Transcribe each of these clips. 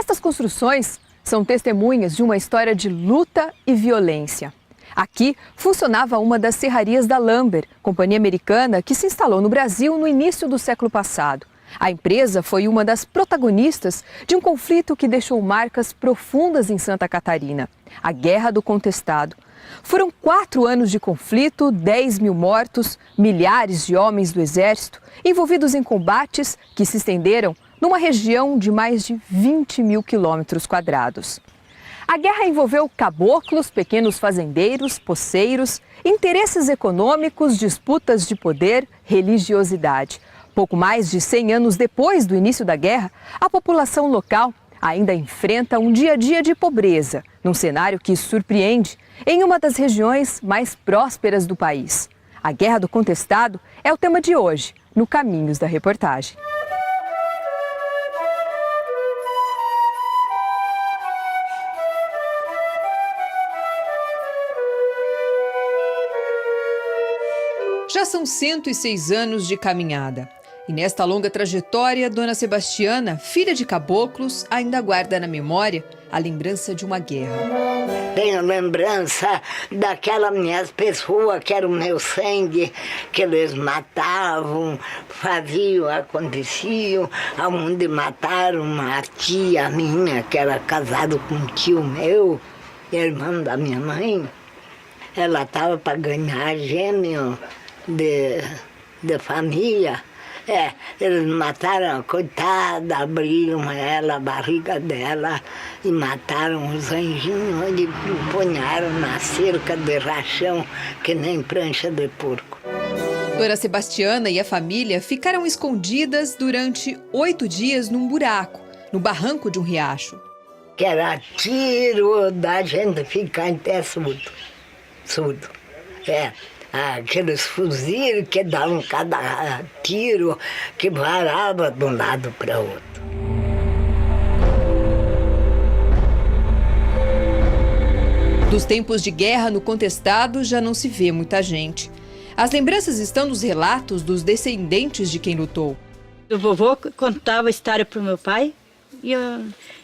Estas construções são testemunhas de uma história de luta e violência. Aqui funcionava uma das serrarias da Lamber, companhia americana que se instalou no Brasil no início do século passado. A empresa foi uma das protagonistas de um conflito que deixou marcas profundas em Santa Catarina, a Guerra do Contestado. Foram 4 anos de conflito, 10 mil mortos, milhares de homens do Exército envolvidos em combates que se estenderam numa região de mais de 20 mil quilômetros quadrados. A guerra envolveu caboclos, pequenos fazendeiros, poceiros, interesses econômicos, disputas de poder, religiosidade. Pouco mais de 100 anos depois do início da guerra, a população local ainda enfrenta um dia a dia de pobreza, num cenário que surpreende em uma das regiões mais prósperas do país. A Guerra do Contestado é o tema de hoje, no Caminhos da Reportagem. Já são 106 anos de caminhada. E nesta longa trajetória, Dona Sebastiana, filha de caboclos, ainda guarda na memória a lembrança de uma guerra. Tenho lembrança daquela minhas pessoas que era o meu sangue, que eles matavam, faziam, aconteciam, onde mataram uma tia minha, que era casada com um tio meu, irmão da minha mãe. Ela estava para ganhar gêmeo de família. Eles mataram a coitada, abriram ela, a barriga dela e mataram os anjinhos e punharam na cerca de rachão, que nem prancha de porco. Dona Sebastiana e a família ficaram escondidas durante 8 dias num buraco, no barranco de um riacho. Que era tiro da gente ficar em pé surdo. Aqueles fuzis que davam cada tiro, que varava de um lado para o outro. Dos tempos de guerra no Contestado já não se vê muita gente. As lembranças estão nos relatos dos descendentes de quem lutou. O vovô contava a história para o meu pai e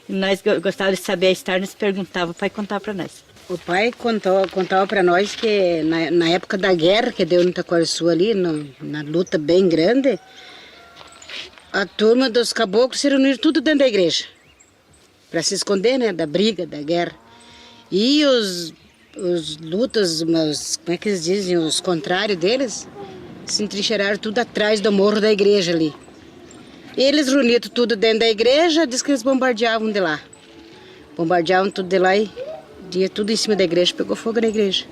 nós gostávamos de saber a história, nós perguntávamos, o pai contava para nós. O pai contava para nós que na época da guerra, que deu no Itaquaraçu ali, na luta bem grande, a turma dos caboclos se reuniram tudo dentro da igreja, para se esconder, né, da briga, da guerra. E os lutas, como é que eles dizem, os contrários deles, se entrincheiraram tudo atrás do morro da igreja ali. Eles reuniram tudo dentro da igreja, diz que eles bombardeavam de lá. Bombardeavam tudo de lá e dia tudo em cima da igreja, pegou fogo na igreja.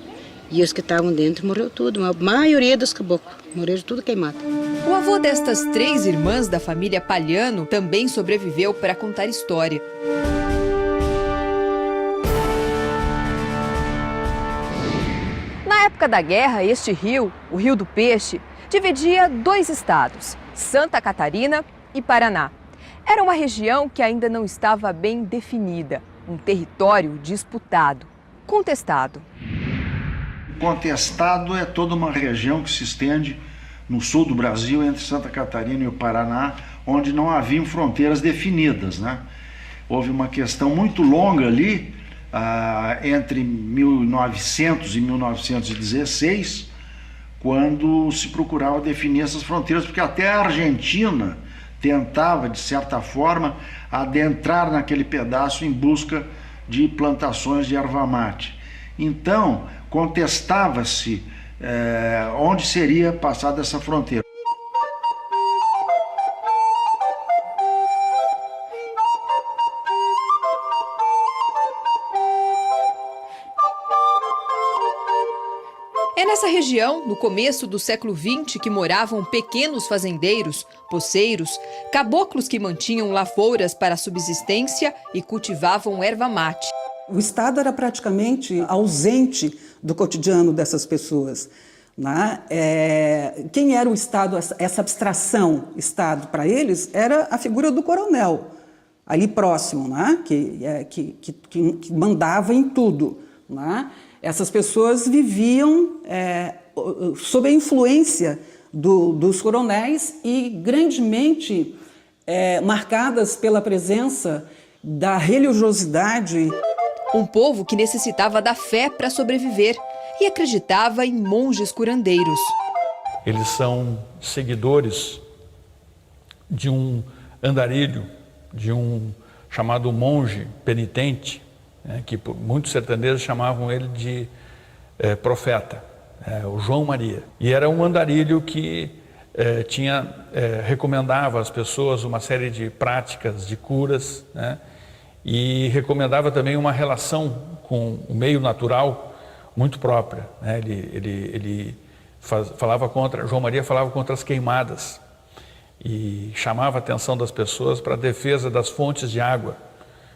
E os que estavam dentro morreu tudo, a maioria dos caboclos, morreram tudo queimado. O avô destas 3 irmãs da família Palhano também sobreviveu para contar história. Na época da guerra, este rio, o Rio do Peixe, dividia 2 estados, Santa Catarina e Paraná. Era uma região que ainda não estava bem definida. Um território disputado, contestado. Contestado é toda uma região que se estende no sul do Brasil, entre Santa Catarina e o Paraná, onde não haviam fronteiras definidas, né? Houve uma questão muito longa ali, entre 1900 e 1916, quando se procurava definir essas fronteiras, porque até a Argentina tentava, de certa forma, adentrar naquele pedaço em busca de plantações de erva mate. Então, contestava-se onde seria passada essa fronteira. É nessa região, no começo do século XX, que moravam pequenos fazendeiros, poceiros, caboclos que mantinham lavouras para a subsistência e cultivavam erva mate. O Estado era praticamente ausente do cotidiano dessas pessoas, né? Quem era o Estado, essa abstração Estado para eles, era a figura do coronel, ali próximo, né? que mandava em tudo, né? Essas pessoas viviam sob a influência dos coronéis e grandemente marcadas pela presença da religiosidade. Um povo que necessitava da fé para sobreviver e acreditava em monges curandeiros. Eles são seguidores de um andarilho, de um chamado monge penitente, que muitos sertanejos chamavam ele de profeta, o João Maria. E era um andarilho que recomendava às pessoas uma série de práticas, de curas, e recomendava também uma relação com o meio natural muito própria. João Maria falava contra as queimadas e chamava a atenção das pessoas para a defesa das fontes de água,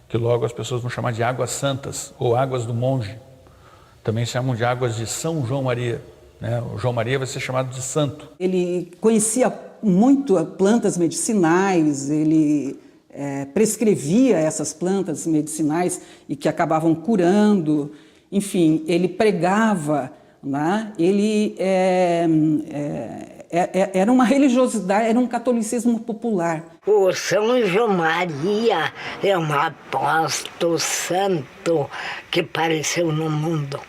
que logo as pessoas vão chamar de águas santas ou águas do monge. Também chamam de águas de São João Maria. O João Maria vai ser chamado de santo. Ele conhecia muito plantas medicinais, ele prescrevia essas plantas medicinais e que acabavam curando. Enfim, ele pregava, ele era uma religiosidade, era um catolicismo popular. O São João Maria é um apóstolo santo que apareceu no mundo.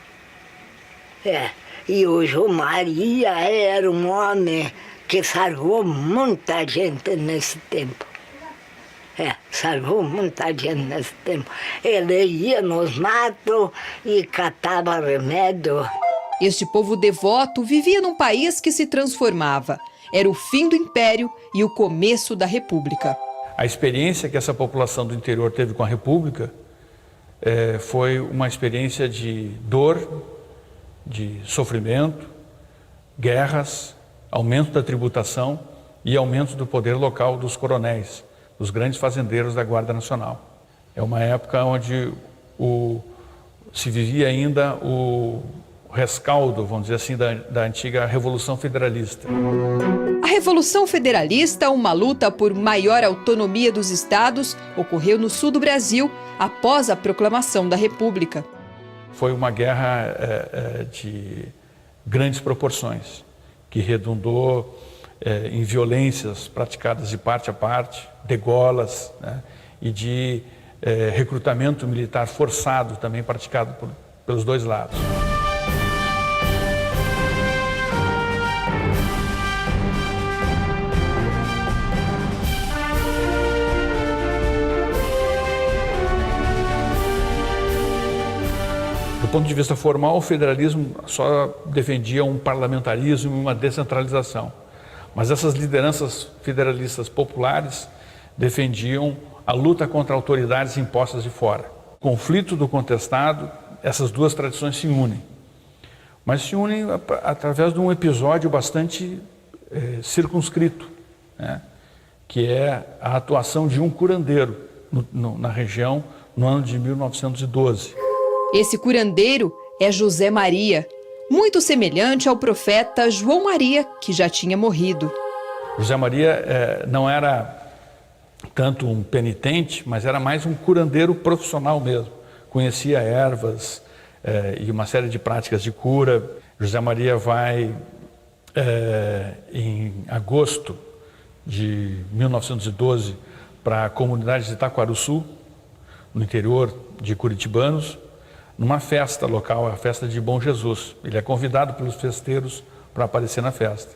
E o João Maria era um homem que salvou muita gente nesse tempo. Salvou muita gente nesse tempo. Ele ia nos matos e catava remédio. Este povo devoto vivia num país que se transformava. Era o fim do Império e o começo da República. A experiência que essa população do interior teve com a República foi uma experiência de dor, de sofrimento, guerras, aumento da tributação e aumento do poder local dos coronéis, dos grandes fazendeiros da Guarda Nacional. É uma época onde se vivia ainda o rescaldo, vamos dizer assim, da antiga Revolução Federalista. A Revolução Federalista, uma luta por maior autonomia dos estados, ocorreu no sul do Brasil após a proclamação da República. Foi uma guerra de grandes proporções, que redundou em violências praticadas de parte a parte, degolas, e de recrutamento militar forçado também praticado pelos dois lados. Do ponto de vista formal, o federalismo só defendia um parlamentarismo e uma descentralização. Mas essas lideranças federalistas populares defendiam a luta contra autoridades impostas de fora. O conflito do contestado, essas duas tradições se unem. Mas se unem através de um episódio bastante circunscrito, que é a atuação de um curandeiro na região no ano de 1912. Esse curandeiro é José Maria, muito semelhante ao profeta João Maria, que já tinha morrido. José Maria não era tanto um penitente, mas era mais um curandeiro profissional mesmo. Conhecia ervas e uma série de práticas de cura. José Maria vai, em agosto de 1912, para a comunidade de Itaquaruçu, no interior de Curitibanos, numa festa local, a festa de Bom Jesus. Ele é convidado pelos festeiros para aparecer na festa.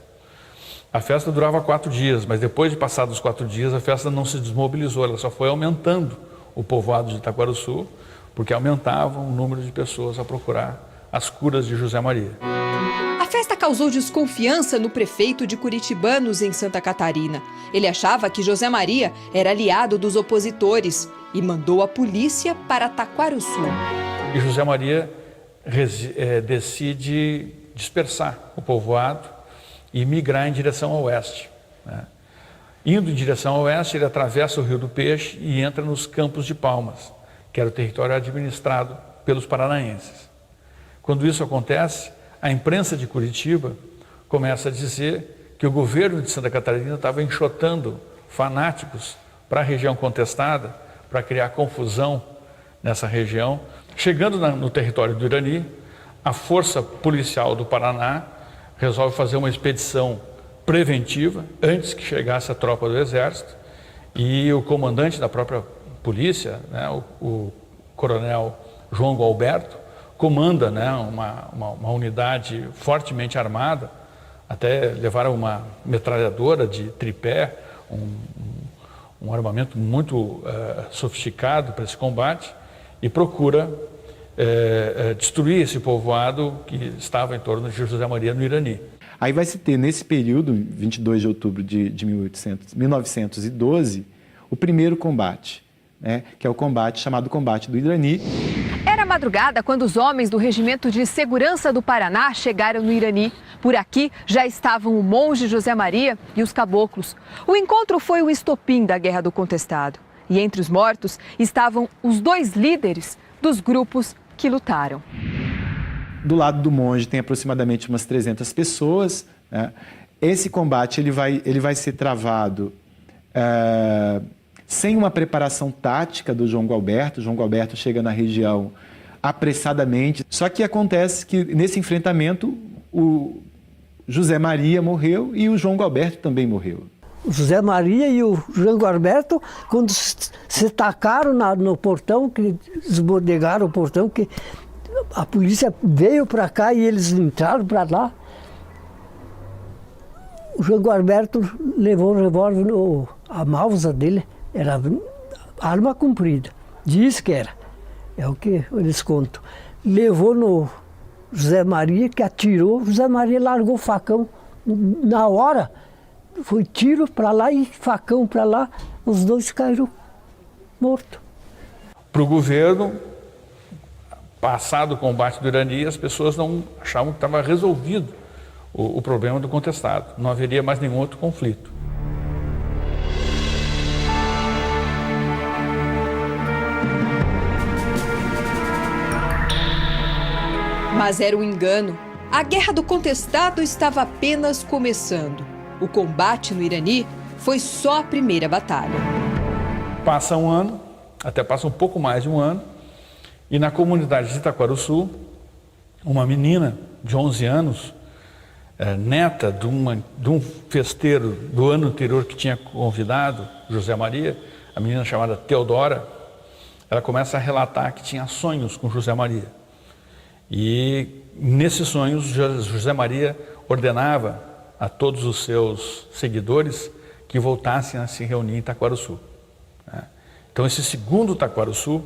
A festa durava 4 dias, mas depois de passados os 4 dias, a festa não se desmobilizou, ela só foi aumentando o povoado de Itaquaruçu, porque aumentava o número de pessoas a procurar as curas de José Maria. A festa causou desconfiança no prefeito de Curitibanos, em Santa Catarina. Ele achava que José Maria era aliado dos opositores e mandou a polícia para Taquaruçu. E José Maria decide dispersar o povoado e migrar em direção ao oeste. Indo em direção ao oeste, ele atravessa o Rio do Peixe e entra nos Campos de Palmas, que era o território administrado pelos paranaenses. Quando isso acontece, a imprensa de Curitiba começa a dizer que o governo de Santa Catarina estava enxotando fanáticos para a região contestada, para criar confusão nessa região. Chegando no território do Irani, a Força Policial do Paraná resolve fazer uma expedição preventiva antes que chegasse a tropa do Exército, e o comandante da própria polícia, né, o coronel João Gualberto, comanda, né, uma unidade fortemente armada, até levaram uma metralhadora de tripé, um armamento muito sofisticado para esse combate, e procura destruir esse povoado que estava em torno de José Maria, no Irani. Aí vai se ter, nesse período, 22 de outubro de 1912, o primeiro combate, né, que é o combate chamado Combate do Irani. Era madrugada quando os homens do Regimento de Segurança do Paraná chegaram no Irani. Por aqui já estavam o monge José Maria e os caboclos. O encontro foi o estopim da Guerra do Contestado. E entre os mortos estavam os 2 líderes dos grupos que lutaram. Do lado do monge tem aproximadamente umas 300 pessoas, né? Esse combate ele vai ser travado sem uma preparação tática do João Gualberto. O João Gualberto chega na região apressadamente. Só que acontece que nesse enfrentamento o José Maria morreu e o João Gualberto também morreu. O José Maria e o João Gualberto, quando se tacaram no portão, que desbordegaram o portão, que a polícia veio para cá e eles entraram para lá. O João Gualberto levou o revólver, a malva dele era arma comprida, diz que era, é o que eles contam. Levou no José Maria, que atirou, José Maria largou o facão na hora, foi tiro para lá e facão para lá, os 2 caíram mortos. Para o governo, passado o combate do Irani, as pessoas não achavam que estava resolvido o problema do contestado. Não haveria mais nenhum outro conflito. Mas era um engano. A Guerra do Contestado estava apenas começando. O combate no Irani foi só a primeira batalha. Passa um ano, até passa um pouco mais de um ano, e na comunidade de Itaquaruçu, uma menina de 11 anos, neta de um festeiro do ano anterior que tinha convidado José Maria, a menina chamada Teodora, ela começa a relatar que tinha sonhos com José Maria. E nesses sonhos, José Maria ordenava a todos os seus seguidores que voltassem a se reunir em Itaquaruçu. Então esse segundo Itaquaruçu,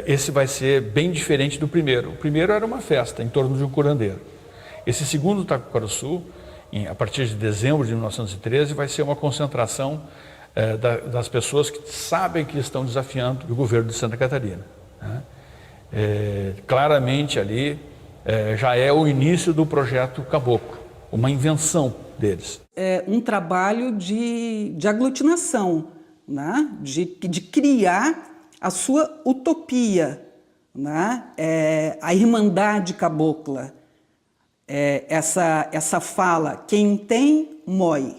esse vai ser bem diferente do primeiro. O primeiro era uma festa em torno de um curandeiro. Esse segundo Itaquaruçu, a partir de dezembro de 1913, vai ser uma concentração das pessoas que sabem que estão desafiando o governo de Santa Catarina. Claramente ali já é o início do projeto Caboclo, uma invenção deles. É um trabalho de aglutinação, né? de criar a sua utopia, né? A irmandade cabocla, essa fala, quem tem, mói,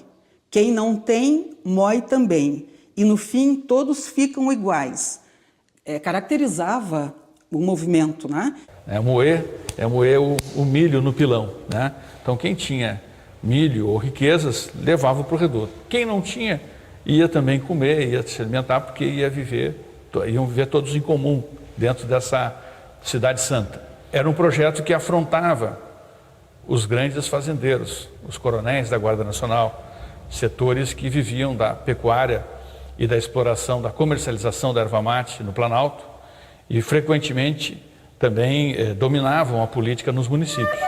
quem não tem, mói também, e no fim todos ficam iguais. Caracterizava o movimento, né? Moer o milho no pilão, né? Então quem tinha milho ou riquezas levava para o reduto. Quem não tinha ia também comer, ia se alimentar, porque iam viver todos em comum dentro dessa cidade santa. Era um projeto que afrontava os grandes fazendeiros, os coronéis da Guarda Nacional, setores que viviam da pecuária e da exploração, da comercialização da erva mate no Planalto, e frequentemente também dominavam a política nos municípios.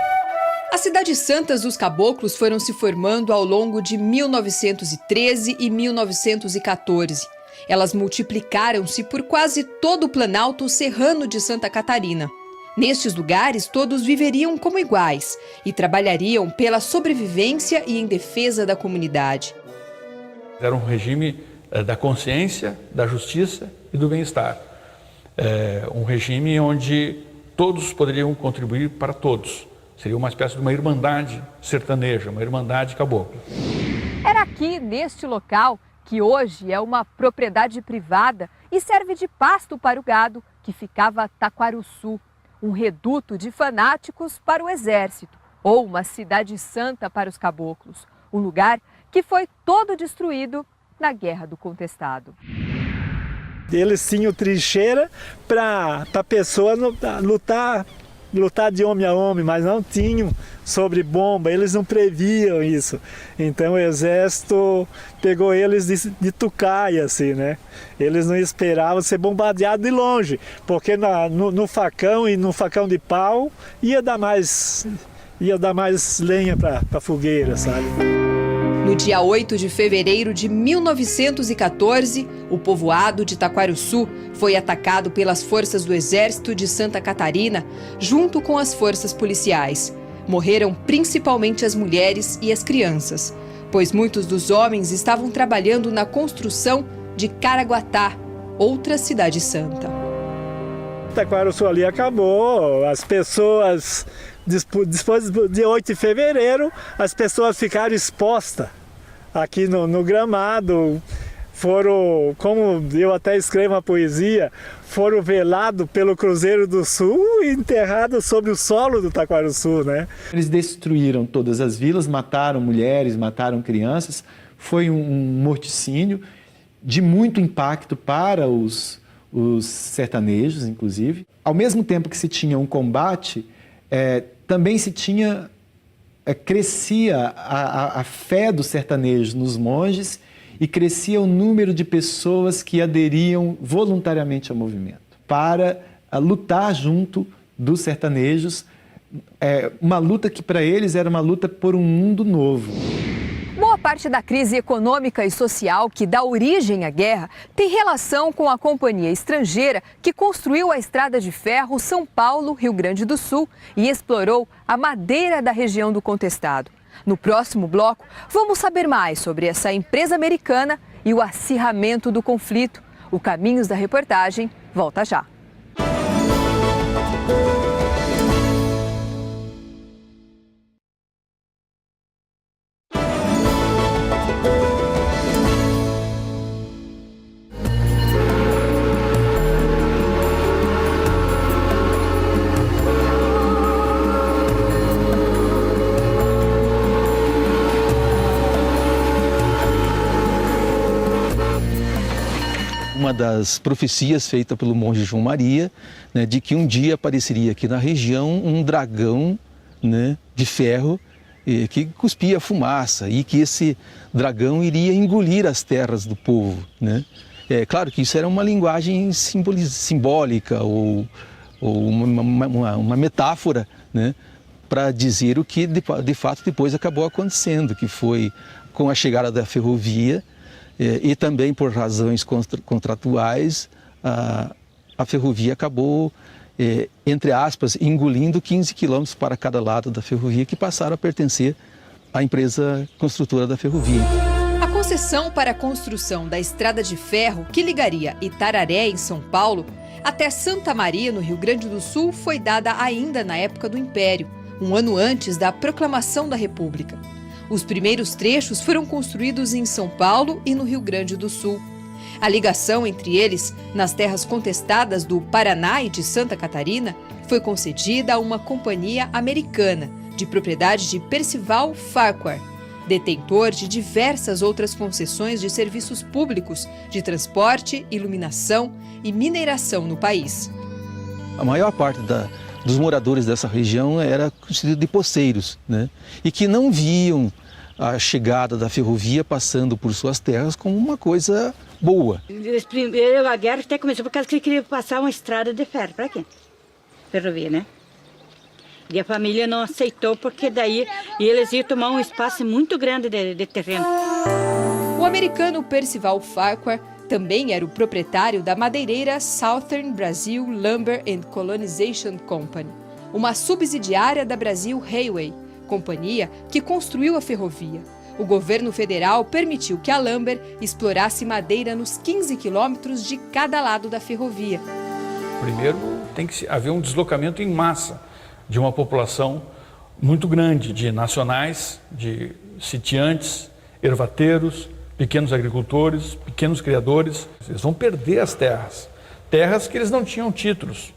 As cidades santas dos caboclos foram se formando ao longo de 1913 e 1914. Elas multiplicaram-se por quase todo o Planalto Serrano de Santa Catarina. Nestes lugares, todos viveriam como iguais e trabalhariam pela sobrevivência e em defesa da comunidade. Era um regime da consciência, da justiça e do bem-estar. Um regime onde todos poderiam contribuir para todos. Seria uma espécie de uma irmandade sertaneja, uma irmandade cabocla. Era aqui, neste local, que hoje é uma propriedade privada e serve de pasto para o gado, que ficava Taquaruçu, um reduto de fanáticos para o exército, ou uma cidade santa para os caboclos, um lugar que foi todo destruído na Guerra do Contestado. Eles tinham trincheira para a pessoa lutar de homem a homem, mas não tinham sobre bomba, eles não previam isso. Então o exército pegou eles de tucaia, assim, né? Eles não esperavam ser bombardeados de longe, porque no facão e no facão de pau ia dar mais lenha para a fogueira, sabe? No dia 8 de fevereiro de 1914, o povoado de Taquarussu foi atacado pelas forças do Exército de Santa Catarina, junto com as forças policiais. Morreram principalmente as mulheres e as crianças, pois muitos dos homens estavam trabalhando na construção de Caraguatá, outra cidade santa. Taquarussu ali acabou, as pessoas, depois de 8 de fevereiro, as pessoas ficaram expostas aqui no gramado, foram, como eu até escrevo uma poesia, foram velados pelo Cruzeiro do Sul e enterrados sobre o solo do Taquarussu, né? Eles destruíram todas as vilas, mataram mulheres, mataram crianças, foi um morticínio de muito impacto para os sertanejos, inclusive. Ao mesmo tempo que se tinha um combate, também se tinha, crescia a fé dos sertanejos nos monges e crescia o número de pessoas que aderiam voluntariamente ao movimento para lutar junto dos sertanejos, uma luta que para eles era uma luta por um mundo novo. Boa parte da crise econômica e social que dá origem à guerra tem relação com a companhia estrangeira que construiu a estrada de ferro São Paulo-Rio Grande do Sul e explorou a madeira da região do contestado. No próximo bloco, vamos saber mais sobre essa empresa americana e o acirramento do conflito. O Caminhos da Reportagem volta já. Uma das profecias feita pelo monge João Maria, né, de que um dia apareceria aqui na região um dragão, né, de ferro que cuspia fumaça e que esse dragão iria engolir as terras do povo, né? É claro que isso era uma linguagem simbólica ou uma metáfora, né, para dizer o que de fato depois acabou acontecendo, que foi com a chegada da ferrovia. E também por razões contratuais, a ferrovia acabou, entre aspas, engolindo 15 quilômetros para cada lado da ferrovia, que passaram a pertencer à empresa construtora da ferrovia. A concessão para a construção da estrada de ferro que ligaria Itararé, em São Paulo, até Santa Maria, no Rio Grande do Sul, foi dada ainda na época do Império, um ano antes da proclamação da República. Os primeiros trechos foram construídos em São Paulo e no Rio Grande do Sul. A ligação entre eles, nas terras contestadas do Paraná e de Santa Catarina, foi concedida a uma companhia americana, de propriedade de Percival Farquhar, detentor de diversas outras concessões de serviços públicos, de transporte, iluminação e mineração no país. A maior parte dos moradores dessa região era constituído de poceiros, né? E que não viam a chegada da ferrovia passando por suas terras como uma coisa boa. Primeiro a guerra até começou por causa que ele queria passar uma estrada de ferro. Para quê? Ferrovia, né? E a família não aceitou porque daí eles iam tomar um espaço muito grande de terreno. O americano Percival Farquhar também era o proprietário da madeireira Southern Brazil Lumber and Colonization Company, uma subsidiária da Brazil Railway, companhia que construiu a ferrovia. O governo federal permitiu que a Lumber explorasse madeira nos 15 quilômetros de cada lado da ferrovia. Primeiro, tem que haver um deslocamento em massa de uma população muito grande de nacionais, de sitiantes, ervateiros, pequenos agricultores, pequenos criadores. Eles vão perder as terras. Terras que eles não tinham títulos,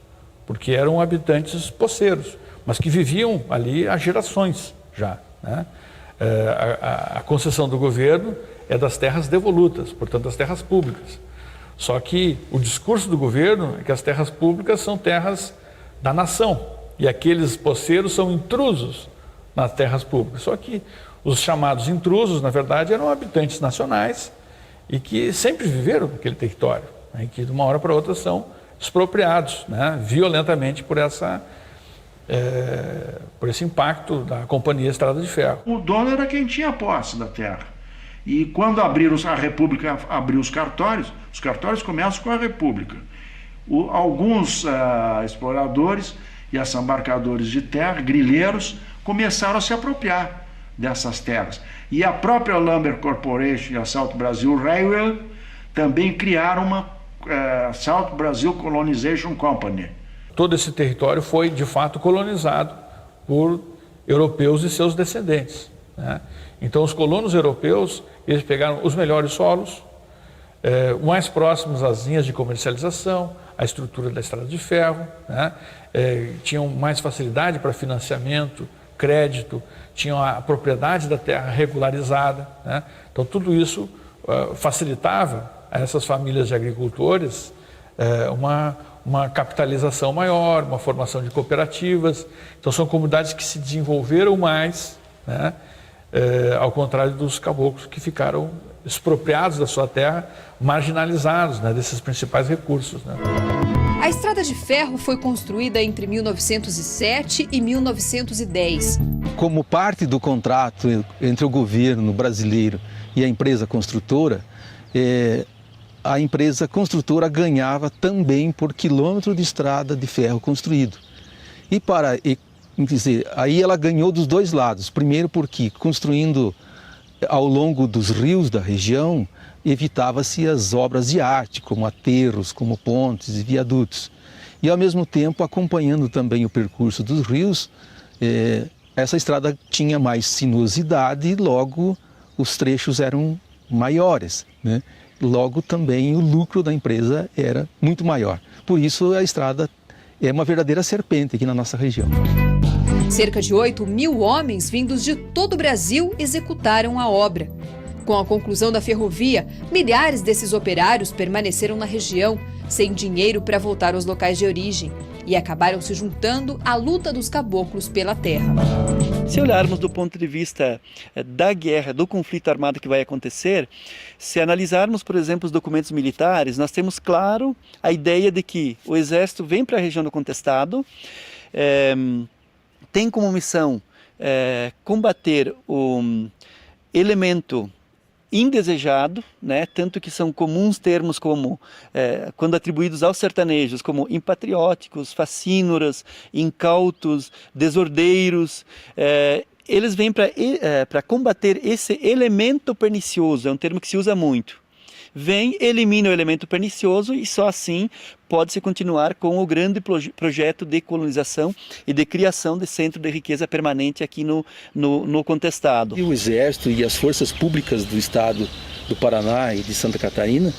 porque eram habitantes poceiros, mas que viviam ali há gerações já, né? A concessão do governo é das terras devolutas, portanto das terras públicas. Só que o discurso do governo é que as terras públicas são terras da nação e aqueles poceiros são intrusos nas terras públicas. Só que os chamados intrusos, na verdade, eram habitantes nacionais e que sempre viveram naquele território, né, e que de uma hora para outra são expropriados, né, violentamente por esse impacto da Companhia Estrada de Ferro. O dono era quem tinha posse da terra. E quando a República abriu os cartórios começam com a República. Alguns exploradores e assambarcadores de terra, grileiros, começaram a se apropriar dessas terras. E a própria Lumber Corporation e a South Brazil Railway também criaram uma South Brazil Colonization Company. Todo esse território foi, de fato, colonizado por europeus e seus descendentes, né? Então, os colonos europeus, eles pegaram os melhores solos, mais próximos às linhas de comercialização, à estrutura da estrada de ferro, né? Tinham mais facilidade para financiamento, crédito, tinham a propriedade da terra regularizada, né? Então, tudo isso facilitava a essas famílias de agricultores uma capitalização maior, uma formação de cooperativas. Então, são comunidades que se desenvolveram mais, né? Ao contrário dos caboclos que ficaram expropriados da sua terra, marginalizados, né, desses principais recursos, né? A estrada de ferro foi construída entre 1907 e 1910. Como parte do contrato entre o governo brasileiro e a empresa construtora, a empresa construtora ganhava também por quilômetro de estrada de ferro construído. Quer dizer, aí ela ganhou dos dois lados. Primeiro porque, construindo ao longo dos rios da região, evitava-se as obras de arte, como aterros, como pontes e viadutos. E, ao mesmo tempo, acompanhando também o percurso dos rios, essa estrada tinha mais sinuosidade e, logo, os trechos eram maiores, né? Logo, também, o lucro da empresa era muito maior. Por isso, a estrada é uma verdadeira serpente aqui na nossa região. Cerca de 8.000 homens vindos de todo o Brasil executaram a obra. Com a conclusão da ferrovia, milhares desses operários permaneceram na região, sem dinheiro para voltar aos locais de origem, e acabaram se juntando à luta dos caboclos pela terra. Se olharmos do ponto de vista da guerra, do conflito armado que vai acontecer, se analisarmos, por exemplo, os documentos militares, nós temos claro a ideia de que o exército vem para a região do contestado, tem como missão combater o elemento indesejado, né? Tanto que são comuns termos como, quando atribuídos aos sertanejos, como impatrióticos, facínoras, incautos, desordeiros. Eles vêm para combater esse elemento pernicioso, é um termo que se usa muito. Vem, elimina o elemento pernicioso e só assim pode-se continuar com o grande projeto de colonização e de criação de centro de riqueza permanente aqui no contestado. E o Exército e as forças públicas do estado do Paraná e de Santa Catarina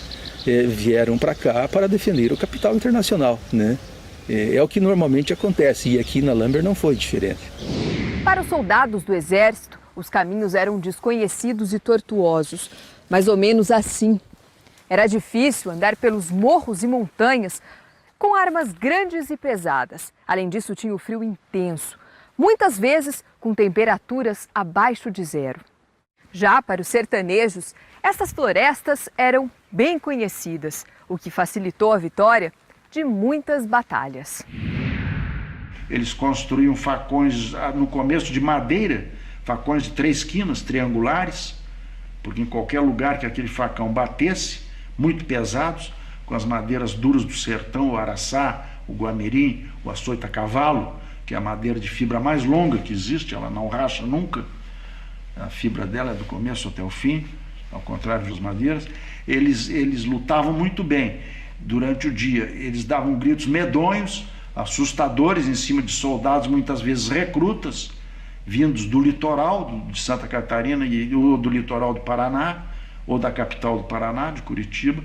vieram para cá para defender o capital internacional, né? É o que normalmente acontece e aqui na Lumber não foi diferente. Para os soldados do Exército, os caminhos eram desconhecidos e tortuosos, mais ou menos assim. Era difícil andar pelos morros e montanhas com armas grandes e pesadas. Além disso, tinha o frio intenso, muitas vezes com temperaturas abaixo de zero. Já para os sertanejos, essas florestas eram bem conhecidas, o que facilitou a vitória de muitas batalhas. Eles construíam facões, no começo de madeira, facões de 3 quinas triangulares, porque em qualquer lugar que aquele facão batesse, muito pesados, com as madeiras duras do sertão, o araçá, o guamirim, o açoita cavalo, que é a madeira de fibra mais longa que existe, ela não racha nunca, a fibra dela é do começo até o fim, ao contrário das madeiras. Eles lutavam muito bem durante o dia, eles davam gritos medonhos, assustadores em cima de soldados, muitas vezes recrutas, vindos do litoral de Santa Catarina ou do litoral do Paraná, ou da capital do Paraná, de Curitiba.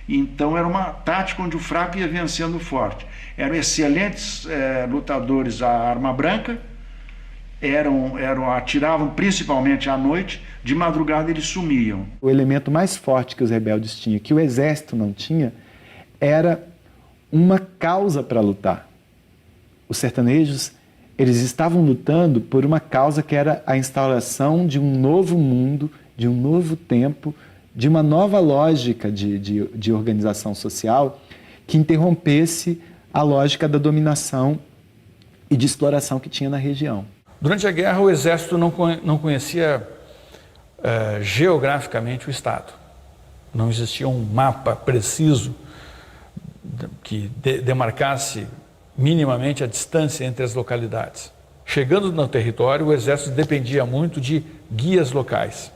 Então era uma tática onde o fraco ia vencendo o forte. Eram excelentes lutadores à arma branca, atiravam principalmente à noite, de madrugada eles sumiam. O elemento mais forte que os rebeldes tinham, que o exército não tinha, era uma causa para lutar. Os sertanejos, eles estavam lutando por uma causa que era a instauração de um novo mundo, de um novo tempo, de uma nova lógica de organização social que interrompesse a lógica da dominação e de exploração que tinha na região. Durante a guerra, o Exército não conhecia geograficamente o Estado. Não existia um mapa preciso que demarcasse minimamente a distância entre as localidades. Chegando no território, o Exército dependia muito de guias locais,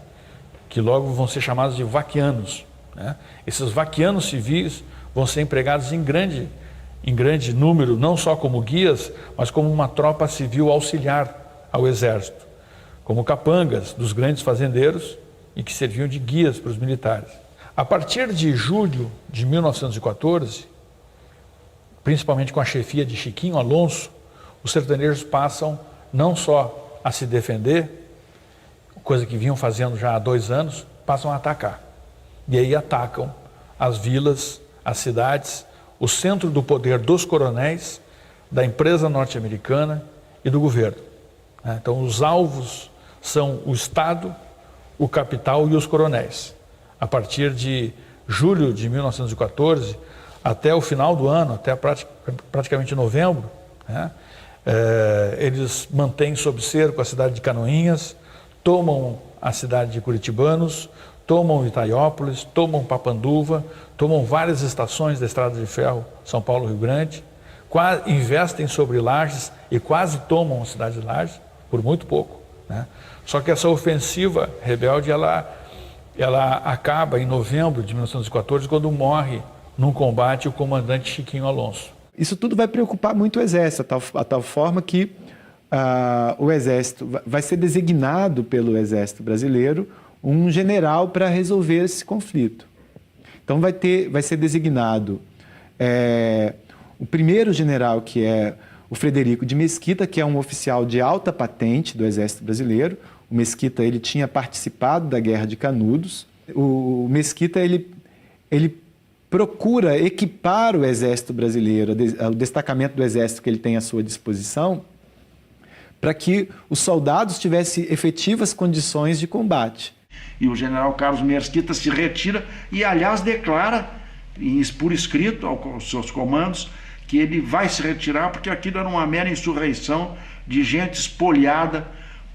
que logo vão ser chamados de vaquianos, né? Esses vaquianos civis vão ser empregados em grande número, não só como guias, mas como uma tropa civil auxiliar ao Exército, como capangas dos grandes fazendeiros e que serviam de guias para os militares. A partir de julho de 1914, principalmente com a chefia de Chiquinho Alonso, os sertanejos passam não só a se defender, coisa que vinham fazendo já há 2 anos, passam a atacar. E aí atacam as vilas, as cidades, o centro do poder dos coronéis, da empresa norte-americana e do governo. Então os alvos são o Estado, o capital e os coronéis. A partir de julho de 1914, até o final do ano, até praticamente novembro, né, eles mantêm sob cerco a cidade de Canoinhas, tomam a cidade de Curitibanos, tomam Itaiópolis, tomam Papanduva, tomam várias estações da Estrada de Ferro São Paulo-Rio Grande, investem sobre Lages e quase tomam a cidade de Lages, por muito pouco, né? Só que essa ofensiva rebelde, ela acaba em novembro de 1914, quando morre num combate o comandante Chiquinho Alonso. Isso tudo vai preocupar muito o Exército, a tal forma que o Exército vai ser designado pelo Exército Brasileiro um general para resolver esse conflito. Então vai ser designado o primeiro general, que é o Frederico de Mesquita, que é um oficial de alta patente do Exército Brasileiro. O Mesquita, ele tinha participado da Guerra de Canudos. O Mesquita, ele procura equipar o Exército Brasileiro, o destacamento do Exército que ele tem à sua disposição, para que os soldados tivessem efetivas condições de combate. E o general Carlos Mesquita se retira e, aliás, declara por escrito aos seus comandos que ele vai se retirar porque aquilo era uma mera insurreição de gente espoliada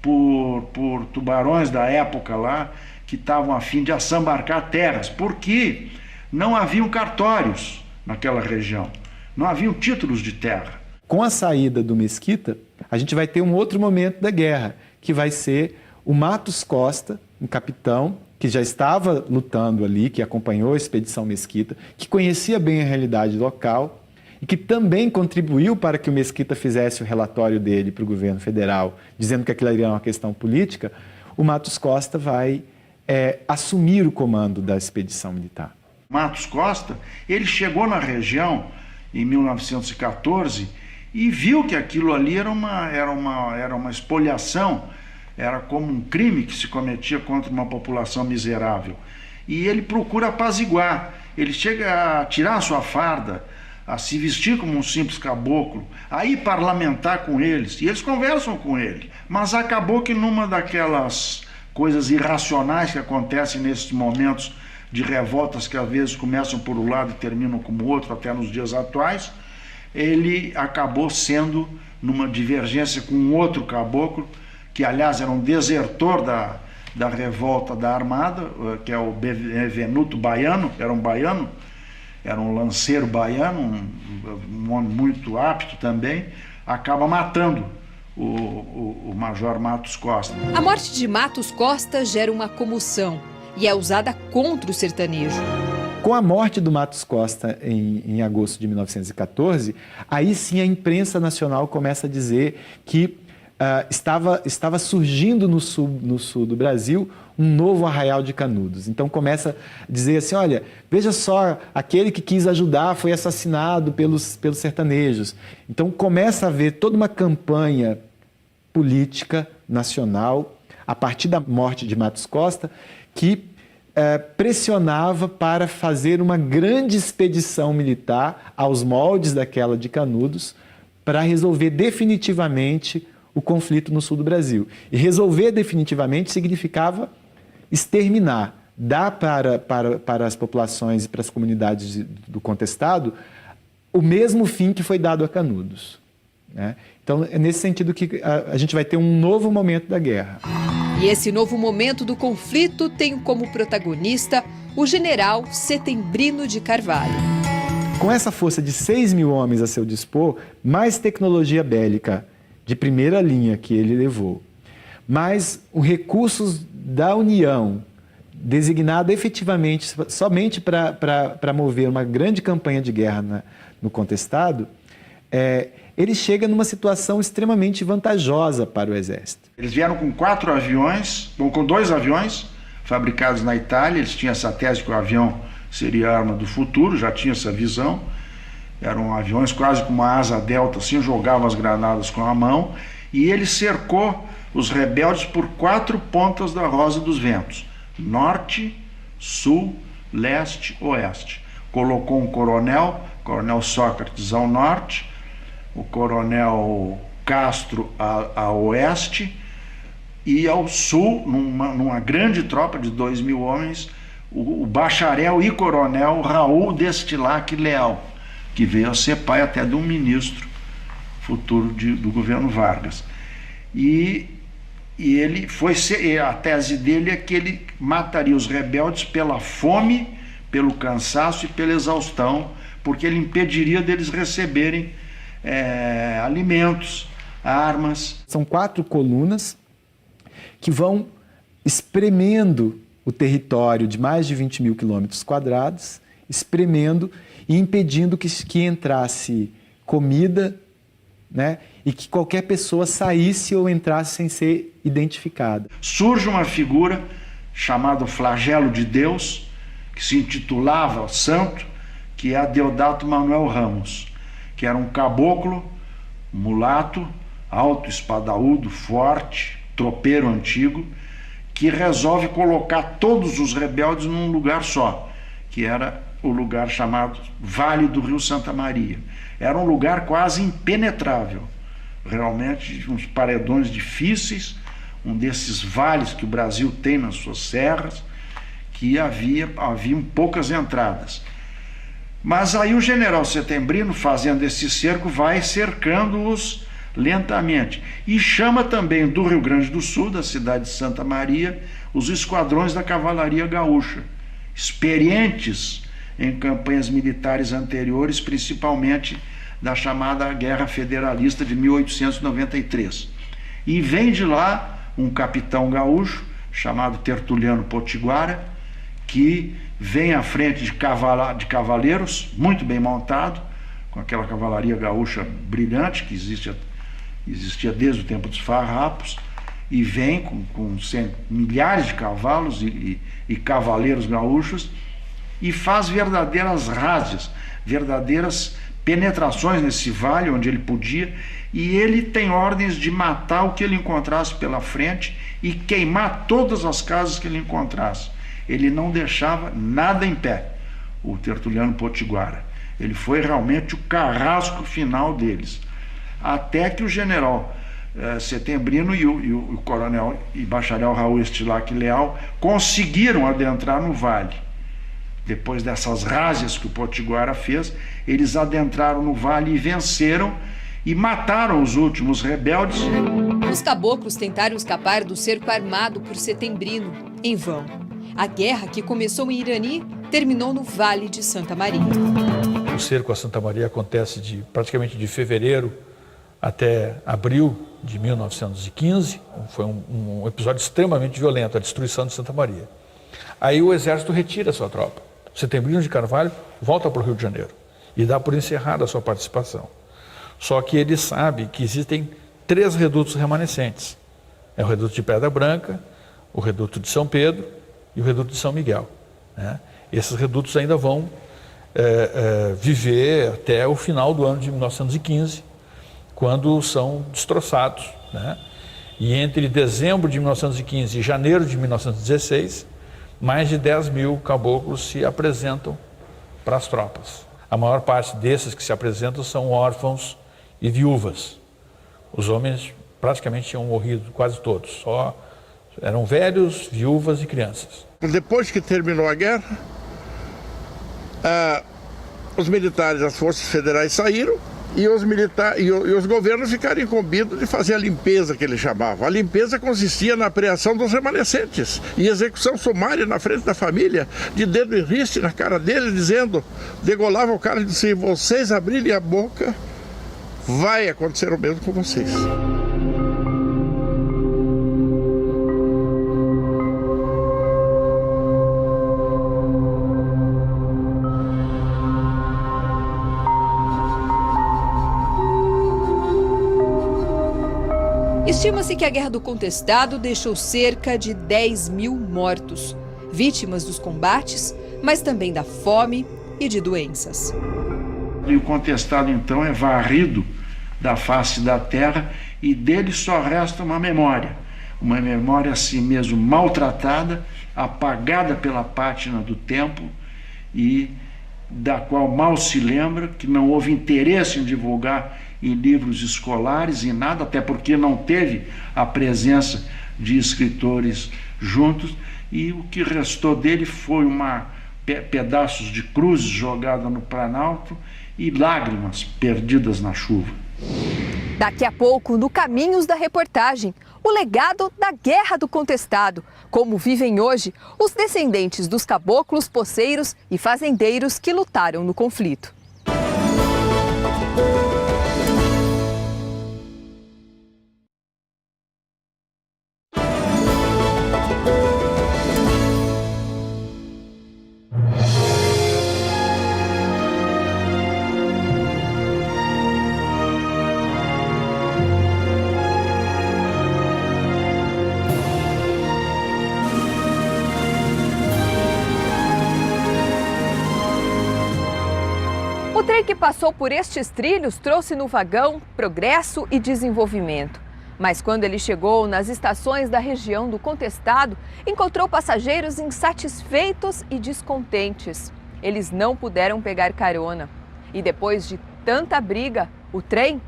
por tubarões da época lá, que estavam a fim de assambarcar terras, porque não haviam cartórios naquela região, não haviam títulos de terra. Com a saída do Mesquita, a gente vai ter um outro momento da guerra, que vai ser o Matos Costa, um capitão que já estava lutando ali, que acompanhou a expedição Mesquita, que conhecia bem a realidade local e que também contribuiu para que o Mesquita fizesse o relatório dele para o governo federal, dizendo que aquilo era uma questão política. O Matos Costa vai assumir o comando da expedição militar. Matos Costa, ele chegou na região em 1914 e viu que aquilo ali era uma espoliação, era como um crime que se cometia contra uma população miserável. E ele procura apaziguar, ele chega a tirar a sua farda, a se vestir como um simples caboclo, a ir parlamentar com eles, e eles conversam com ele. Mas acabou que numa daquelas coisas irracionais que acontecem nesses momentos de revoltas que às vezes começam por um lado e terminam como outro, até nos dias atuais, ele acabou sendo numa divergência com um outro caboclo, que aliás era um desertor da revolta da Armada, que é o Benevenuto Baiano, era um lanceiro baiano, um homem muito apto também, acaba matando o Major Matos Costa. A morte de Matos Costa gera uma comoção e é usada contra o sertanejo. Com a morte do Matos Costa em agosto de 1914, aí sim a imprensa nacional começa a dizer que estava surgindo no sul do Brasil um novo arraial de Canudos. Então começa a dizer assim, olha, veja só, aquele que quis ajudar foi assassinado pelos sertanejos. Então começa a haver toda uma campanha política nacional, a partir da morte de Matos Costa, que pressionava para fazer uma grande expedição militar aos moldes daquela de Canudos para resolver definitivamente o conflito no sul do Brasil. E resolver definitivamente significava exterminar, dar para as populações e para as comunidades do contestado o mesmo fim que foi dado a Canudos, né? Então, é nesse sentido que a gente vai ter um novo momento da guerra. E esse novo momento do conflito tem como protagonista o general Setembrino de Carvalho. Com essa força de 6 mil homens a seu dispor, mais tecnologia bélica de primeira linha que ele levou, mais os recursos da União, designado efetivamente somente para mover uma grande campanha de guerra no contestado, ele chega numa situação extremamente vantajosa para o Exército. Eles vieram com 4 aviões, com 2 aviões fabricados na Itália. Eles tinham essa tese que o avião seria a arma do futuro, já tinha essa visão. Eram aviões quase com uma asa delta, assim, jogavam as granadas com a mão. E ele cercou os rebeldes por 4 pontas da Rosa dos Ventos: norte, sul, leste, oeste. Colocou um coronel Sócrates ao norte, o coronel Castro a oeste, e ao sul, numa grande tropa de 2 mil homens, o bacharel e coronel Raul Destilac Leal, que veio a ser pai até de um ministro futuro do governo Vargas. E ele a tese dele é que ele mataria os rebeldes pela fome, pelo cansaço e pela exaustão, porque ele impediria deles receberem alimentos, armas. São 4 colunas que vão espremendo o território de mais de 20 mil quilômetros quadrados, espremendo e impedindo que entrasse comida, né, e que qualquer pessoa saísse ou entrasse sem ser identificada. Surge uma figura chamada Flagelo de Deus, que se intitulava santo, que é Deodato Manuel Ramos, que era um caboclo, mulato, alto, espadaúdo, forte, tropeiro antigo, que resolve colocar todos os rebeldes num lugar só, que era o lugar chamado Vale do Rio Santa Maria. Era um lugar quase impenetrável, realmente uns paredões difíceis, um desses vales que o Brasil tem nas suas serras, que haviam poucas entradas. Mas aí o general Setembrino, fazendo esse cerco, vai cercando-os lentamente. E chama também do Rio Grande do Sul, da cidade de Santa Maria, os esquadrões da Cavalaria Gaúcha, experientes em campanhas militares anteriores, principalmente da chamada Guerra Federalista de 1893. E vem de lá um capitão gaúcho, chamado Tertuliano Potiguara, que vem à frente de cavaleiros, muito bem montado, com aquela cavalaria gaúcha brilhante, que existia desde o tempo dos farrapos, e vem com milhares de cavalos e cavaleiros gaúchos, e faz verdadeiras rásias, verdadeiras penetrações nesse vale onde ele podia, e ele tem ordens de matar o que ele encontrasse pela frente e queimar todas as casas que ele encontrasse. Ele não deixava nada em pé, o Tertuliano Potiguara. Ele foi realmente o carrasco final deles. Até que o general Setembrino e o coronel e bacharel Raul Destilac Leal conseguiram adentrar no vale. Depois dessas rásias que o Potiguara fez, eles adentraram no vale e venceram e mataram os últimos rebeldes. Os caboclos tentaram escapar do cerco armado por Setembrino, em vão. A guerra, que começou em Irani, terminou no Vale de Santa Maria. O cerco a Santa Maria acontece praticamente de fevereiro até abril de 1915. Foi um episódio extremamente violento, a destruição de Santa Maria. Aí o exército retira a sua tropa. Setembrino de Carvalho volta para o Rio de Janeiro e dá por encerrada a sua participação. Só que ele sabe que existem 3 redutos remanescentes. É o reduto de Pedra Branca, o reduto de São Pedro e o reduto de São Miguel, né? Esses redutos ainda vão viver até o final do ano de 1915, quando são destroçados, né? E entre dezembro de 1915 e janeiro de 1916, mais de 10 mil caboclos se apresentam para as tropas. A maior parte desses que se apresentam são órfãos e viúvas. Os homens praticamente tinham morrido, quase todos, só eram velhos, viúvas e crianças. Depois que terminou a guerra, os militares, as forças federais saíram e os governos ficaram incumbidos de fazer a limpeza que eles chamavam. A limpeza consistia na apreensão dos remanescentes e execução sumária na frente da família, de dedo em riste na cara deles, dizendo, degolava o cara e dizia, se vocês abrirem a boca, vai acontecer o mesmo com vocês. Estima-se que a Guerra do Contestado deixou cerca de 10 mil mortos, vítimas dos combates, mas também da fome e de doenças. E o contestado, então, é varrido da face da terra e dele só resta uma memória assim mesmo maltratada, apagada pela pátina do tempo e da qual mal se lembra, que não houve interesse em divulgar em livros escolares, em nada, até porque não teve a presença de escritores juntos, e o que restou dele foi pedaços de cruzes jogadas no Planalto e lágrimas perdidas na chuva. Daqui a pouco, no Caminhos da Reportagem, o legado da Guerra do Contestado, como vivem hoje os descendentes dos caboclos, poceiros e fazendeiros que lutaram no conflito. O trem que passou por estes trilhos trouxe no vagão progresso e desenvolvimento. Mas quando ele chegou nas estações da região do Contestado, encontrou passageiros insatisfeitos e descontentes. Eles não puderam pegar carona. E depois de tanta briga, o trem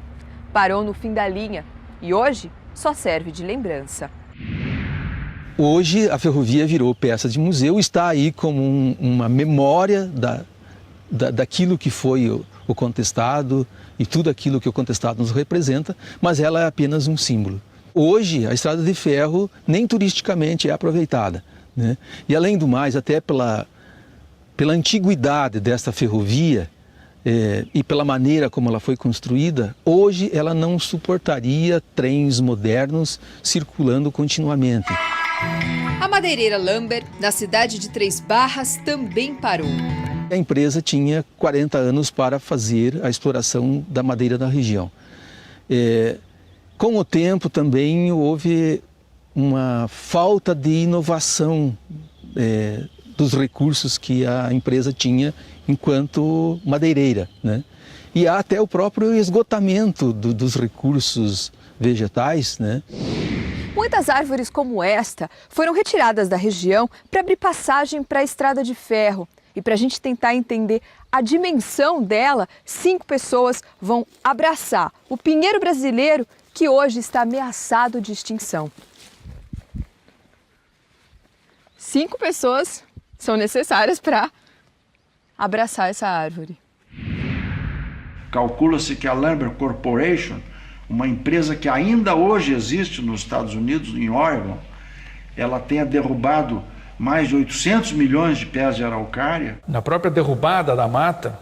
parou no fim da linha e hoje só serve de lembrança. Hoje a ferrovia virou peça de museu, está aí como uma memória daquilo que foi o contestado e tudo aquilo que o contestado nos representa, mas ela é apenas um símbolo. Hoje, a estrada de ferro nem turisticamente é aproveitada, né? E além do mais, até pela antiguidade desta ferrovia e pela maneira como ela foi construída, hoje ela não suportaria trens modernos circulando continuamente. A madeireira Lambert, na cidade de Três Barras, também parou. A empresa tinha 40 anos para fazer a exploração da madeira na região. Com o tempo também houve uma falta de inovação dos recursos que a empresa tinha enquanto madeireira, né? E há até o próprio esgotamento dos recursos vegetais, né? Muitas árvores como esta foram retiradas da região para abrir passagem para a estrada de ferro. E para a gente tentar entender a dimensão dela, 5 pessoas vão abraçar o pinheiro brasileiro que hoje está ameaçado de extinção. 5 pessoas são necessárias para abraçar essa árvore. Calcula-se que a Lambert Corporation, uma empresa que ainda hoje existe nos Estados Unidos, em Oregon, ela tenha derrubado mais de 800 milhões de pés de araucária. Na própria derrubada da mata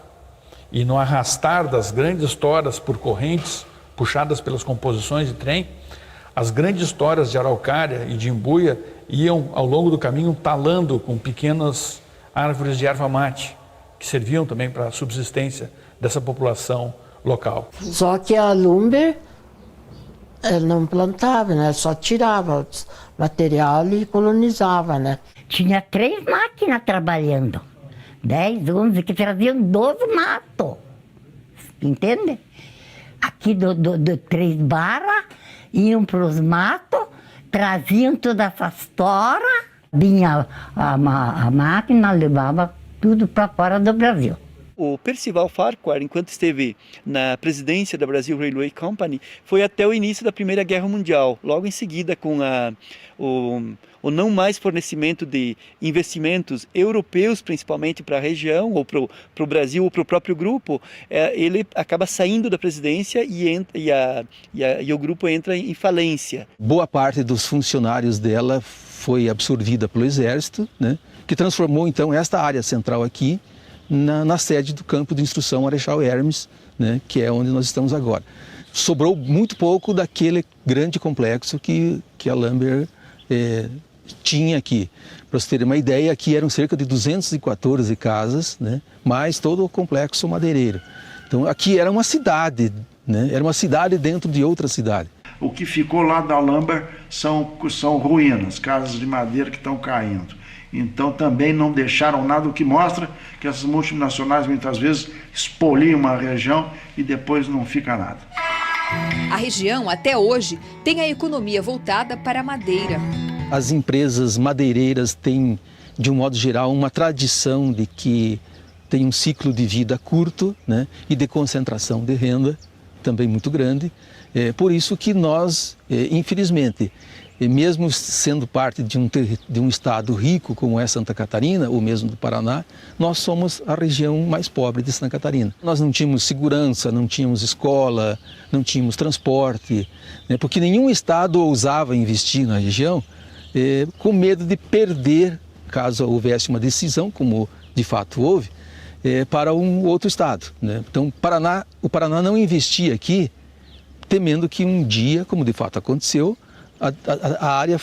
e no arrastar das grandes toras por correntes puxadas pelas composições de trem, as grandes toras de araucária e de embuia iam ao longo do caminho talando com pequenas árvores de erva mate, que serviam também para a subsistência dessa população local. Só que a Lumber não plantava, né? Só tirava o material e colonizava, né? Tinha 3 máquinas trabalhando, 10, 11, que traziam 12 matos, entende? Aqui do 3 Barras, iam para os matos, traziam todas essas toras Vinha a máquina, levava tudo para fora do Brasil. O Percival Farquhar, enquanto esteve na presidência da Brazil Railway Company, foi até o início da Primeira Guerra Mundial. Logo em seguida, com o não mais fornecimento de investimentos europeus, principalmente para a região, ou para o Brasil, ou para o próprio grupo, ele acaba saindo da presidência e o grupo entra em falência. Boa parte dos funcionários dela foi absorvida pelo Exército, né, que transformou então esta área central aqui na sede do campo de instrução Marechal Hermes, né, que é onde nós estamos agora. Sobrou muito pouco daquele grande complexo que a Lambert tinha aqui. Para vocês terem uma ideia, aqui eram cerca de 214 casas, né, mais todo o complexo madeireiro. Então aqui era uma cidade, né, era uma cidade dentro de outra cidade. O que ficou lá da Lambert são ruínas, casas de madeira que estão caindo. Então também não deixaram nada, o que mostra que essas multinacionais muitas vezes expoliam uma região e depois não fica nada. A região, até hoje, tem a economia voltada para a madeira. As empresas madeireiras têm, de um modo geral, uma tradição de que tem um ciclo de vida curto, né, e de concentração de renda também muito grande. Por isso que nós, infelizmente, mesmo sendo parte de um estado rico como é Santa Catarina, ou mesmo do Paraná, nós somos a região mais pobre de Santa Catarina. Nós não tínhamos segurança, não tínhamos escola, não tínhamos transporte, né, porque nenhum estado ousava investir na região com medo de perder, caso houvesse uma decisão, como de fato houve, para um outro estado, né? Então o Paraná não investia aqui, temendo que um dia, como de fato aconteceu, a área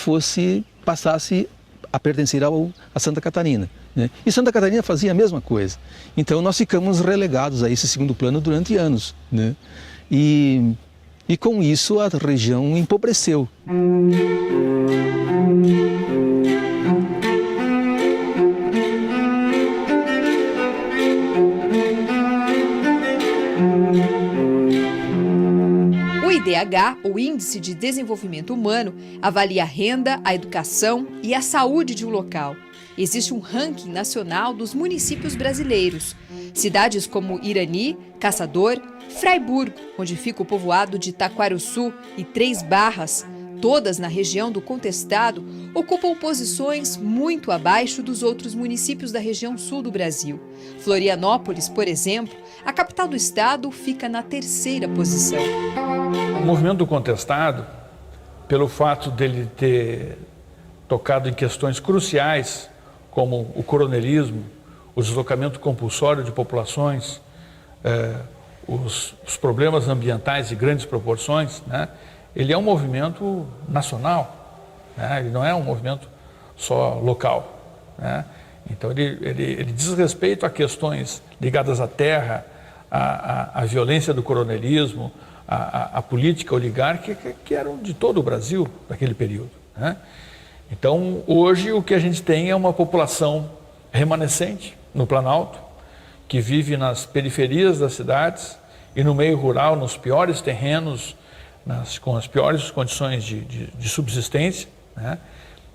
passasse a pertencer a Santa Catarina, né? E Santa Catarina fazia a mesma coisa. Então nós ficamos relegados a esse segundo plano durante anos, né? E com isso a região empobreceu. O IDH, o Índice de Desenvolvimento Humano, avalia a renda, a educação e a saúde de um local. Existe um ranking nacional dos municípios brasileiros. Cidades como Irani, Caçador, Fraiburgo, onde fica o povoado de Taquarussu, e Três Barras, todas na região do Contestado, ocupam posições muito abaixo dos outros municípios da região sul do Brasil. Florianópolis, por exemplo, a capital do estado, fica na 3ª posição. O movimento do Contestado, pelo fato dele ter tocado em questões cruciais, como o coronelismo, o deslocamento compulsório de populações, os problemas ambientais de grandes proporções, né? Ele é um movimento nacional, né? Ele não é um movimento só local, né? Então ele diz respeito a questões ligadas à terra, à violência do coronelismo, à política oligárquica que eram de todo o Brasil naquele período, né? Então hoje o que a gente tem é uma população remanescente no Planalto, que vive nas periferias das cidades e no meio rural, nos piores terrenos, com as piores condições de subsistência, né?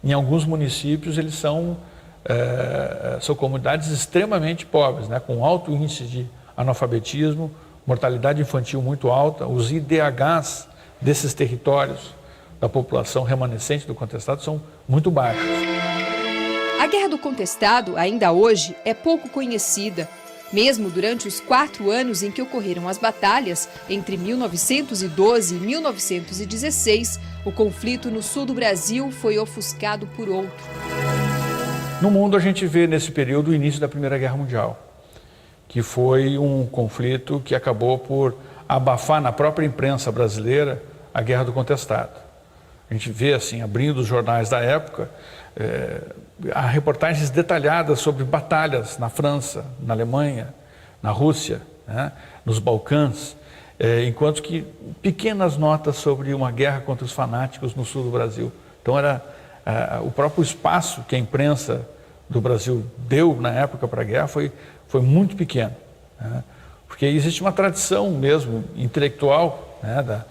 Em alguns municípios eles são comunidades extremamente pobres, né? Com alto índice de analfabetismo, mortalidade infantil muito alta. Os IDHs desses territórios da população remanescente do Contestado são muito baixos. A Guerra do Contestado, ainda hoje, é pouco conhecida. Mesmo durante os 4 anos em que ocorreram as batalhas, entre 1912 e 1916, o conflito no sul do Brasil foi ofuscado por outro. No mundo a gente vê nesse período o início da Primeira Guerra Mundial, que foi um conflito que acabou por abafar na própria imprensa brasileira a Guerra do Contestado. A gente vê, assim, abrindo os jornais da época, há reportagens detalhadas sobre batalhas na França, na Alemanha, na Rússia, né, nos Balcãs, enquanto que pequenas notas sobre uma guerra contra os fanáticos no sul do Brasil. Então era o próprio espaço que a imprensa do Brasil deu na época para a guerra foi muito pequeno, né, porque existe uma tradição mesmo intelectual, né,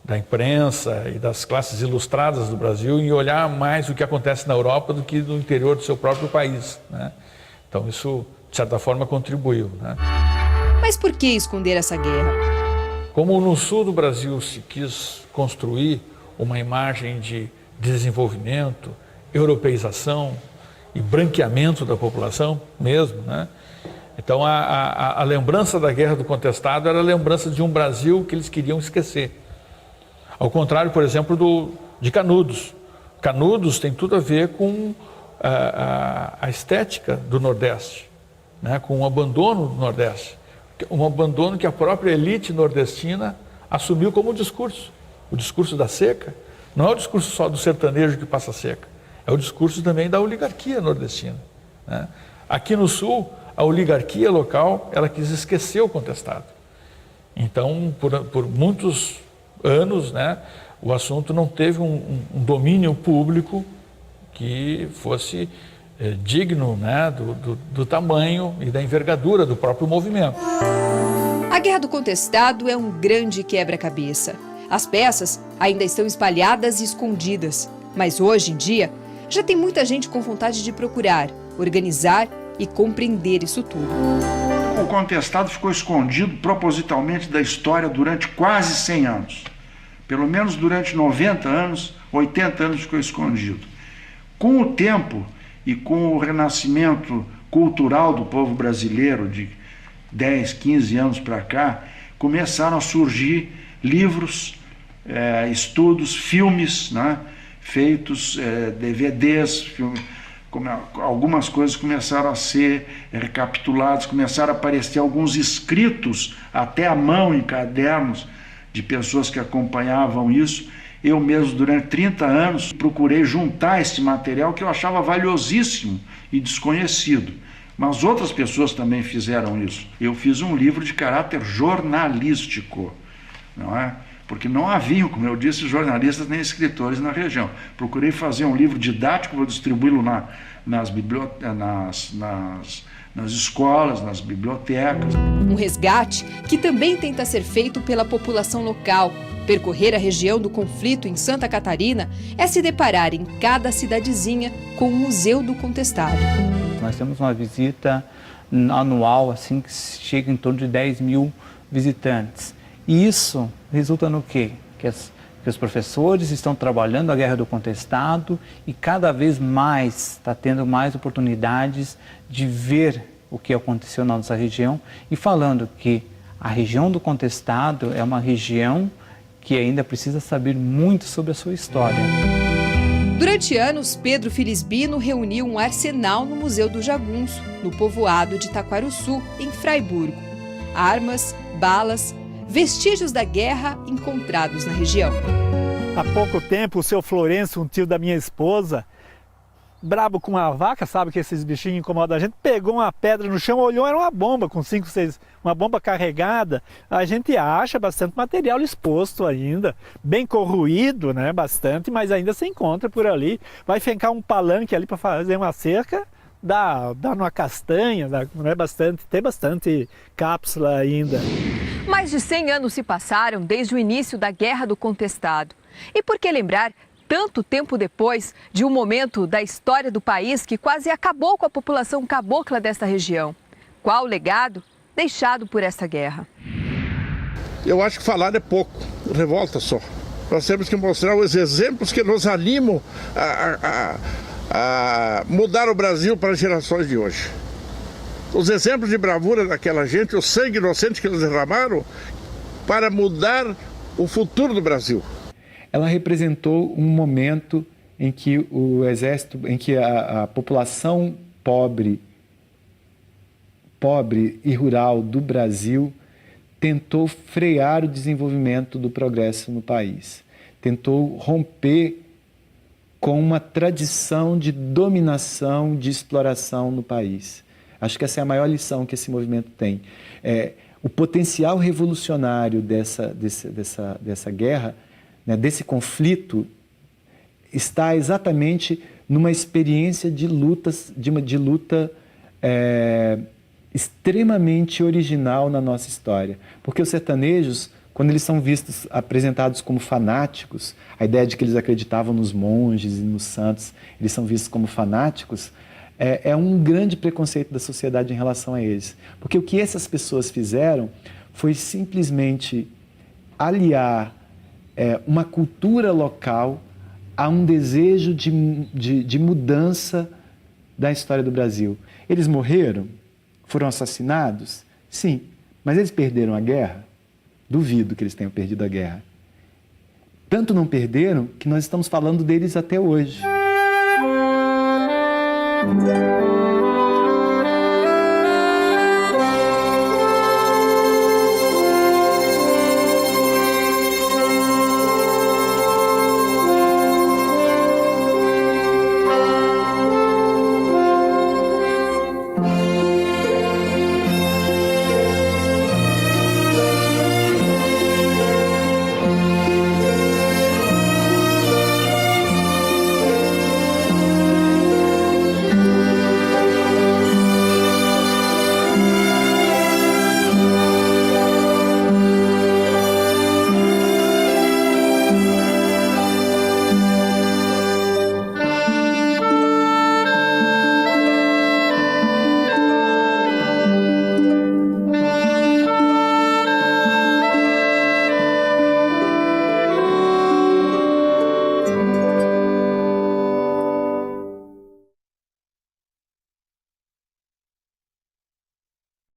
da imprensa e das classes ilustradas do Brasil em olhar mais o que acontece na Europa do que no interior do seu próprio país, né? Então isso, de certa forma, contribuiu, né? Mas por que esconder essa guerra? Como no sul do Brasil se quis construir uma imagem de desenvolvimento, europeização e branqueamento da população mesmo, né? Então a lembrança da Guerra do Contestado era a lembrança de um Brasil que eles queriam esquecer. Ao contrário, por exemplo, de Canudos. Canudos tem tudo a ver com a estética do Nordeste, né? Com o abandono do Nordeste. Um abandono que a própria elite nordestina assumiu como discurso. O discurso da seca não é o discurso só do sertanejo que passa seca, é o discurso também da oligarquia nordestina, né? Aqui no Sul, a oligarquia local, ela quis esquecer o contestado. Então, por muitos anos, né, o assunto não teve um domínio público que fosse digno, né, do tamanho e da envergadura do próprio movimento. A Guerra do Contestado é um grande quebra-cabeça. As peças ainda estão espalhadas e escondidas, mas hoje em dia já tem muita gente com vontade de procurar, organizar e compreender isso tudo. O contestado ficou escondido propositalmente da história durante quase 100 anos. Pelo menos durante 90 anos, 80 anos ficou escondido. Com o tempo e com o renascimento cultural do povo brasileiro de 10, 15 anos para cá, começaram a surgir livros, estudos, filmes, né, feitos, DVDs, algumas coisas começaram a ser recapituladas, começaram a aparecer alguns escritos, até à mão em cadernos, de pessoas que acompanhavam isso. Eu mesmo, durante 30 anos, procurei juntar esse material que eu achava valiosíssimo e desconhecido. Mas outras pessoas também fizeram isso. Eu fiz um livro de caráter jornalístico, não é? Porque não haviam, como eu disse, jornalistas nem escritores na região. Procurei fazer um livro didático, vou distribuí-lo nas escolas, nas bibliotecas. Um resgate que também tenta ser feito pela população local. Percorrer a região do conflito em Santa Catarina é se deparar em cada cidadezinha com o Museu do Contestado. Nós temos uma visita anual assim, que chega em torno de 10 mil visitantes. E isso resulta no quê? Que os professores estão trabalhando a Guerra do Contestado e cada vez mais está tendo mais oportunidades de ver o que aconteceu na nossa região e falando que a região do Contestado é uma região que ainda precisa saber muito sobre a sua história. Durante anos, Pedro Filisbino reuniu um arsenal no Museu do Jagunço, no povoado de Taquarussu, em Fraiburgo. Armas, balas, vestígios da guerra encontrados na região. Há pouco tempo, o seu Florencio, um tio da minha esposa, brabo com uma vaca, sabe que esses bichinhos incomodam a gente, pegou uma pedra no chão, olhou, era uma bomba com 5, 6, uma bomba carregada. A gente acha bastante material exposto ainda, bem corroído, né, bastante, mas ainda se encontra por ali. Vai fincar um palanque ali para fazer uma cerca, dá numa castanha, né, tem bastante cápsula ainda. Mais de 100 anos se passaram desde o início da Guerra do Contestado. E por que lembrar tanto tempo depois de um momento da história do país que quase acabou com a população cabocla desta região? Qual o legado deixado por essa guerra? Eu acho que falar é pouco, revolta só. Nós temos que mostrar os exemplos que nos animam a mudar o Brasil para as gerações de hoje. Os exemplos de bravura daquela gente, o sangue inocente que eles derramaram para mudar o futuro do Brasil. Ela representou um momento em que o exército, em que a população pobre e rural do Brasil tentou frear o desenvolvimento do progresso no país. Tentou romper com uma tradição de dominação, de exploração no país. Acho que essa é a maior lição que esse movimento tem. O potencial revolucionário dessa guerra, né, desse conflito, está exatamente numa experiência de luta extremamente original na nossa história. Porque os sertanejos quando eles são vistos, apresentados como fanáticos, a ideia de que eles acreditavam nos monges e nos santos, eles são vistos como fanáticos, é um grande preconceito da sociedade em relação a eles. Porque o que essas pessoas fizeram foi simplesmente aliar uma cultura local a um desejo de mudança da história do Brasil. Eles morreram? Foram assassinados? Sim. Mas eles perderam a guerra? Duvido que eles tenham perdido a guerra. Tanto não perderam que nós estamos falando deles até hoje.